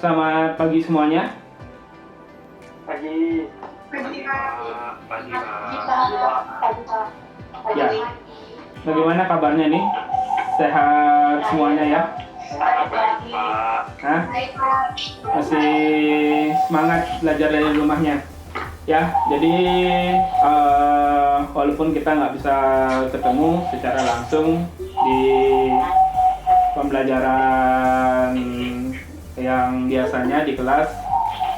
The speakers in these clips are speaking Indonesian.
selamat pagi semuanya. Pagi. Pagi, Pagi, Pak. Ya, bagaimana kabarnya nih? Sehat semuanya ya? Baik, Pak. Hah? Masih semangat belajar dari rumahnya? Ya, jadi walaupun kita nggak bisa ketemu secara langsung di pembelajaran yang biasanya di kelas,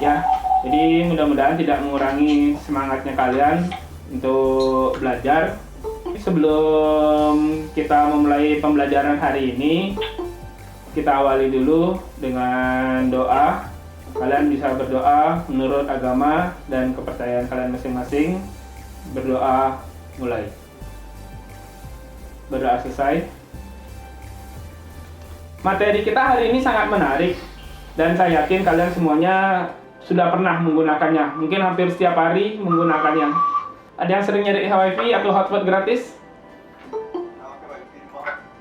ya. Jadi mudah-mudahan tidak mengurangi semangatnya kalian untuk belajar. Sebelum kita memulai pembelajaran hari ini, kita awali dulu dengan doa. Kalian bisa berdoa menurut agama dan kepercayaan kalian masing-masing. Berdoa mulai. Berdoa selesai. Materi kita hari ini sangat menarik dan saya yakin kalian semuanya sudah pernah menggunakannya. Mungkin hampir setiap hari menggunakannya. Ada yang sering nyari wifi atau hotspot gratis?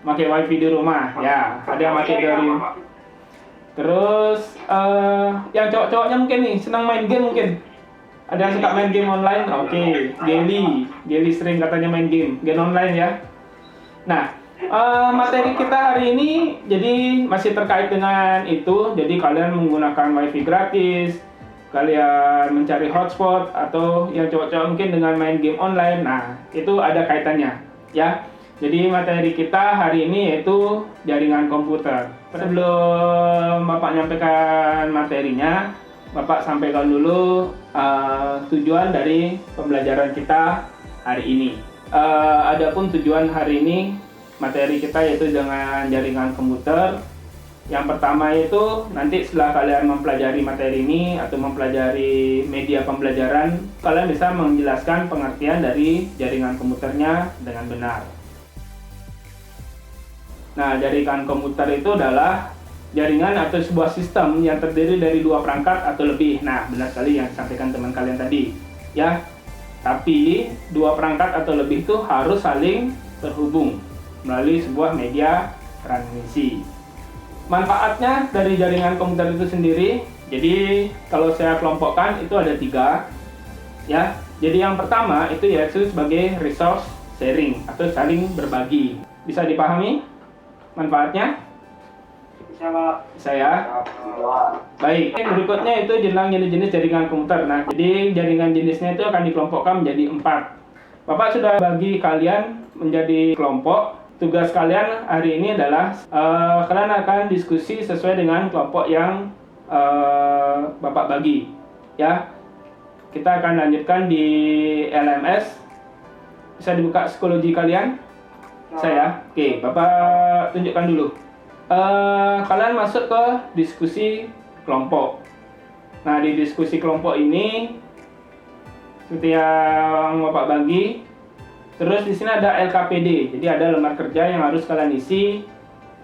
Pakai wifi di rumah, ya. Ada yang pakai dari. Terus yang cowok-cowoknya mungkin nih senang main game mungkin. Ada yang suka main game online? Oke. Geli sering katanya main game online ya. Nah, materi kita hari ini jadi masih terkait dengan itu. Jadi kalian menggunakan wifi gratis, kalian mencari hotspot, atau yang cowok-cowok mungkin dengan main game online. Nah, itu ada kaitannya ya. Jadi materi kita hari ini yaitu jaringan komputer. Sebelum Bapak nyampaikan materinya, Bapak sampaikan dulu tujuan dari pembelajaran kita hari ini. Adapun tujuan hari ini materi kita yaitu dengan jaringan komputer. Yang pertama itu nanti setelah kalian mempelajari materi ini atau mempelajari media pembelajaran, kalian bisa menjelaskan pengertian dari jaringan komputernya dengan benar. Nah, jaringan komputer itu adalah jaringan atau sebuah sistem yang terdiri dari dua perangkat atau lebih. Nah, benar sekali yang disampaikan teman kalian tadi, ya. Tapi dua perangkat atau lebih itu harus saling terhubung melalui sebuah media transmisi. Manfaatnya dari jaringan komputer itu sendiri, jadi kalau saya kelompokkan itu ada 3, ya. Jadi yang pertama itu yaitu sebagai resource sharing atau saling berbagi. Bisa dipahami manfaatnya? Bisa, Pak. Saya. Baik, berikutnya itu jenis jaringan komputer. Nah, jadi jaringan jenisnya itu akan dikelompokkan menjadi 4. Bapak sudah bagi kalian menjadi kelompok. Tugas kalian hari ini adalah kalian akan diskusi sesuai dengan kelompok yang Bapak bagi, ya. Kita akan lanjutkan di LMS. Bisa dibuka psikologi kalian? Saya. Oke, Bapak tunjukkan dulu. Kalian masuk ke diskusi kelompok. Nah, di diskusi kelompok ini seperti yang Bapak bagi. Terus di sini ada LKPD. Jadi ada lembar kerja yang harus kalian isi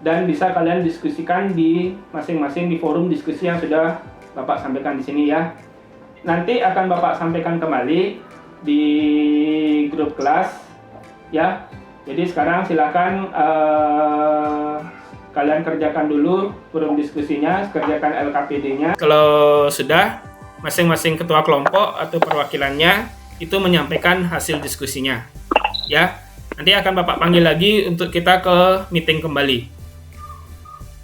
dan bisa kalian diskusikan di masing-masing di forum diskusi yang sudah Bapak sampaikan di sini ya. Nanti akan Bapak sampaikan kembali di grup kelas ya. Jadi sekarang silakan kalian kerjakan dulu forum diskusinya, kerjakan LKPD-nya. Kalau sudah, masing-masing ketua kelompok atau perwakilannya itu menyampaikan hasil diskusinya. Ya, nanti akan Bapak panggil lagi untuk kita ke meeting kembali.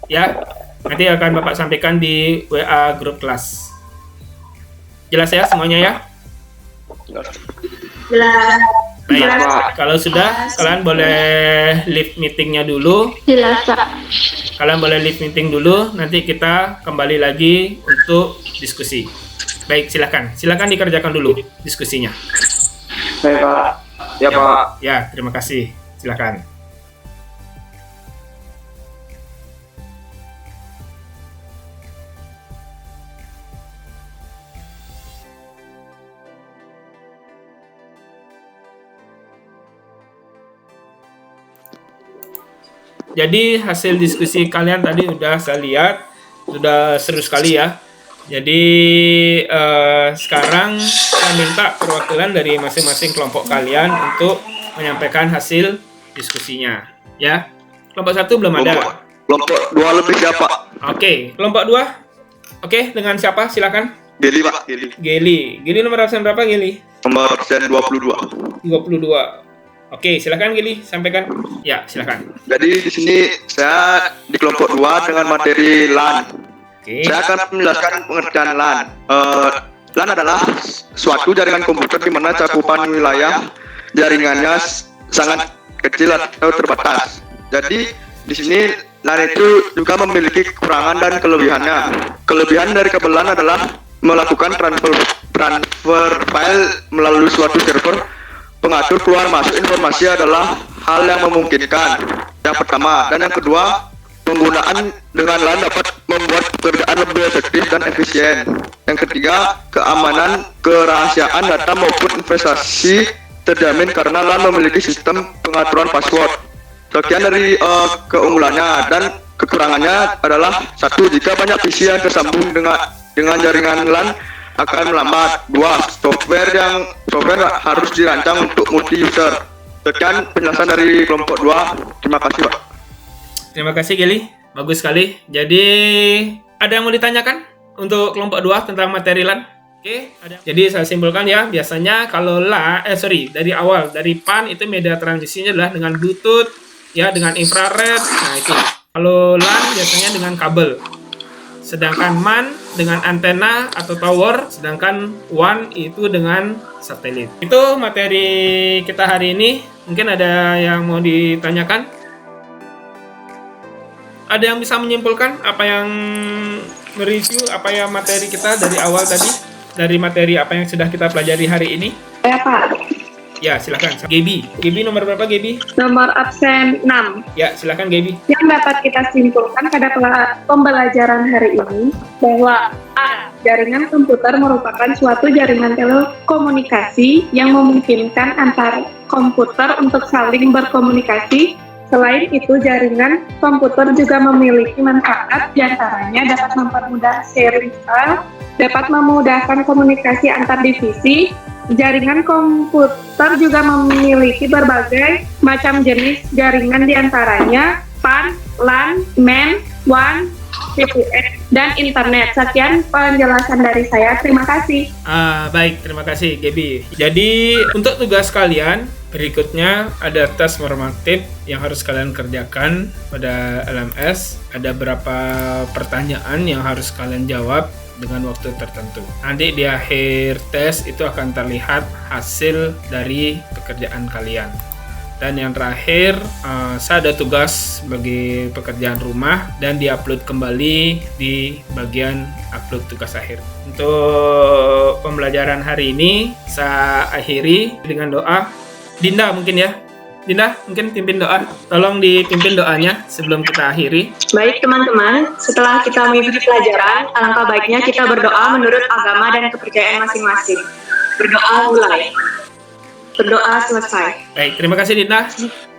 Ya, nanti akan Bapak sampaikan di WA grup kelas. Jelas ya semuanya ya? Jelas. Baik, kalau sudah, kalian boleh leave meetingnya dulu. Jelas, Pak. Kalian boleh leave meeting dulu, nanti kita kembali lagi untuk diskusi. Baik, silakan. Silakan dikerjakan dulu diskusinya. Baik, Pak. Ya, Pak. Ya, terima kasih. Silakan. Jadi hasil diskusi kalian tadi udah saya lihat, sudah seru sekali ya. Jadi sekarang saya minta perwakilan dari masing-masing kelompok kalian untuk menyampaikan hasil diskusinya, ya. Kelompok 1 belum ada. Kelompok 2 lebih siapa? Oke, kelompok 2 Oke, dengan siapa? Silakan. Geli Pak, Geli. Geli nomor absen berapa, Geli? Nomor absen 22. 22. Oke, silakan Geli, sampaikan. Ya, silakan. Jadi di sini saya di kelompok 2 dengan materi LAN. Oke. Saya akan menjelaskan pengertian LAN. LAN adalah suatu jaringan komputer di mana cakupan wilayah jaringannya sangat kecil atau terbatas. Jadi di sini LAN itu juga memiliki kekurangan dan kelebihannya. Kelebihan dari kabel LAN adalah melakukan transfer file melalui suatu server. Pengatur keluar masuk informasi adalah hal yang memungkinkan. Yang pertama, dan yang kedua, penggunaan dengan LAN dapat membuat pekerjaan lebih efektif dan efisien. Yang ketiga, keamanan, kerahasiaan data maupun investasi terjamin karena LAN memiliki sistem pengaturan password. Sekian dari keunggulannya, dan kekurangannya adalah satu, jika banyak PC yang tersambung dengan jaringan LAN akan melambat. Dua, software harus dirancang untuk multi user. Sekian penjelasan dari kelompok 2. Terima kasih Pak. Terima kasih Geli, bagus sekali. Jadi ada yang mau ditanyakan untuk kelompok 2 tentang materi LAN? Oke, ada. Jadi saya simpulkan ya, biasanya kalau dari awal dari PAN itu media transmisinya adalah dengan Bluetooth, ya dengan infrared. Nah itu. Kalau LAN biasanya dengan kabel. Sedangkan MAN dengan antena atau tower, sedangkan WAN itu dengan satelit. Itu materi kita hari ini. Mungkin ada yang mau ditanyakan? Ada yang bisa menyimpulkan apa yang mereview apa yang materi kita dari awal tadi? Dari materi apa yang sudah kita pelajari hari ini? Ya Pak, Ya, silakan. Gaby nomor berapa, Gaby? nomor absen 6. Ya, silakan Gaby. Yang dapat kita simpulkan pada pembelajaran hari ini bahwa A. Jaringan komputer merupakan suatu jaringan telekomunikasi yang memungkinkan antar komputer untuk saling berkomunikasi. Selain itu, jaringan komputer juga memiliki manfaat, diantaranya dapat mempermudah sharing file, dapat memudahkan komunikasi antar divisi. Jaringan komputer juga memiliki berbagai macam jenis jaringan, diantaranya PAN, LAN, MAN, WAN, VPN, dan internet. Sekian penjelasan dari saya. Terima kasih. Baik, terima kasih Gaby. Jadi untuk tugas kalian berikutnya ada tes normatif yang harus kalian kerjakan pada LMS. Ada beberapa pertanyaan yang harus kalian jawab dengan waktu tertentu. Nanti di akhir tes itu akan terlihat hasil dari pekerjaan kalian. Dan yang terakhir, saya ada tugas bagi pekerjaan rumah dan diupload kembali di bagian upload tugas akhir. Untuk pembelajaran hari ini saya akhiri dengan doa. Dinda mungkin ya. Dinda mungkin pimpin doa. Tolong dipimpin doanya sebelum kita akhiri. Baik teman-teman, setelah kita mengikuti pelajaran, alangkah baiknya kita berdoa menurut agama dan kepercayaan masing-masing. Berdoa mulai. Berdoa selesai. Baik, terima kasih Dinda.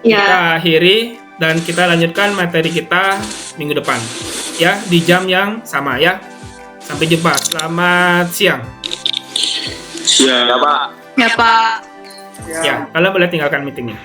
Ya. Kita akhiri dan kita lanjutkan materi kita minggu depan. Ya, di jam yang sama ya. Sampai jumpa. Selamat siang. Ya Pak. Ya Pak. Ya, kalian boleh tinggalkan meetingnya.